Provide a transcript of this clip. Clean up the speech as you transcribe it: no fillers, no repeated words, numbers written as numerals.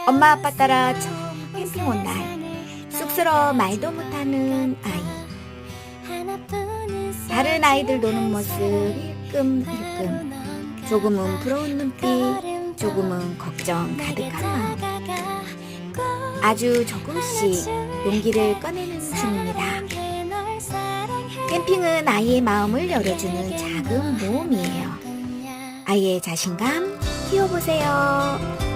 엄마 아빠 따라 처음 캠핑 온 날, 쑥스러워 말도 못하는 아이. 다른 아이들 노는 모습 힐끔힐끔, 조금은 부러운 눈빛, 조금은 걱정 가득한 마음. 아주 조금씩 용기를 꺼내는 중입니다. 캠핑은 아이의 마음을 열어주는 작은 모험이에요. 아이의 자신감 키워보세요.